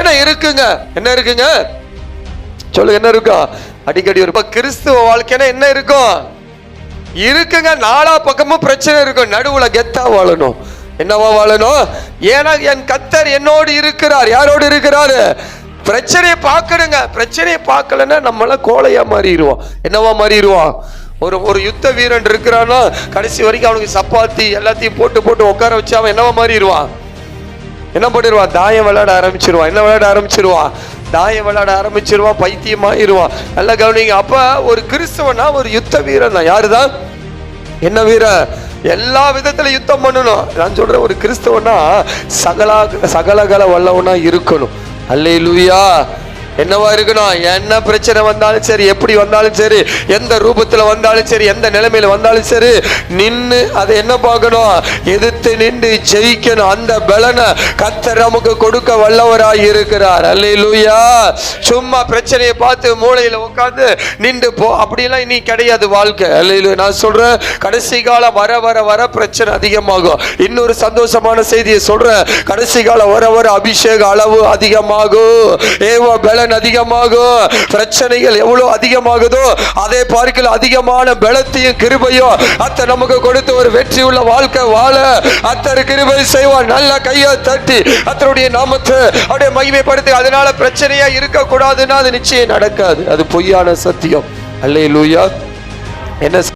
பிரச்சனை இருக்குங்க. என்ன இருக்குங்க சொல்லுங்க, என்ன இருக்கும்? அடிக்கடி ஒரு கிறிஸ்துவ வாழ்க்கைன்னா என்ன இருக்கும்? இருக்குங்க. நாலா பக்கமும் பிரச்சனை இருக்கும். நடுவுல கெத்தா வாழணும். என்னவா வாழணும்? ஏன்னா என் கர்த்தர் என்னோடு இருக்கிறார். யாரோடு இருக்கிறாரு? பிரச்சனையை பார்க்கணுங்க. பிரச்சனையை பார்க்கலன்னா நம்மளாம் கோழையா மாறிடுவோம். என்னவா மாறிடுவோம்? ஒரு யுத்த வீரன் இருக்கிறான்னா கடைசி வரைக்கும் அவனுக்கு சப்பாத்தி எல்லாத்தையும் போட்டு போட்டு உட்கார வச்சு அவன் என்னவா மாறிடுவான்? என்ன பண்ணிடுவான்? தாயம் விளையாட ஆரம்பிச்சிருவான். என்ன விளையாட ஆரம்பிச்சிருவான்? தாயம் விளையாட ஆரம்பிச்சிருவான். பைத்தியமாயிருவான். நல்லா கவனிங்க. அப்ப ஒரு கிறிஸ்தவனா ஒரு யுத்த வீரன் தான். யாருதான்? என்ன வீரன்? எல்லா விதத்துல யுத்தம் பண்ணணும். நான் சொல்றேன், ஒரு கிறிஸ்தவனா சகலகல வல்லவனா இருக்கணும். அல்லேலூயா. என்னவா இருக்கணும்? என்ன பிரச்சனை வந்தாலும் சரி, எப்படி வந்தாலும் சரி, எந்த ரூபத்துல வந்தாலும் சரி, எந்த நிலைமையில வந்தாலும் சரி, நின்று அதை என்ன பார்க்கணும்? எதிர்த்து நின்று ஜெயிக்கணும். அந்த பலனை கர்த்தர் நமக்கு கொடுக்க வல்லவராய் இருக்கிறார். அல்லேலூயா. சும்மா பிரச்சனையை பார்த்து மூளையில உட்கார்ந்து நின்று போ அப்படியெல்லாம் இனி கிடையாது வாழ்க்கை. அல்லேலூயா. நான் சொல்றேன், கடைசி காலம் வர வர வர பிரச்சனை அதிகமாகும். இன்னொரு சந்தோஷமான செய்தியை சொல்றேன், கடைசி காலம் வர வர அபிஷேக அளவு அதிகமாகும். ஏவோ பலன் அதிகமாகும். பிரச்சனைகள் எவ்வளவு அதிகமாகுதோ அதே பார்க்கல அதிகமான பலத்தையும் கிருபையும் அத்த நமக்கு கொடுத்து ஒரு வெற்றி உள்ள வாழ்க்கை வாழ அத்தர் கிருபை செய்வார். நல்ல கையை தட்டி அத்தருடைய நாமத்தை அப்படியே மகிமைப்படுத்தி. அதனால பிரச்சனையா இருக்க கூடாதுன்னா அது நிச்சயம் நடக்காது. அது பொய்யான சத்தியம். அல்லேலூயா. என்ன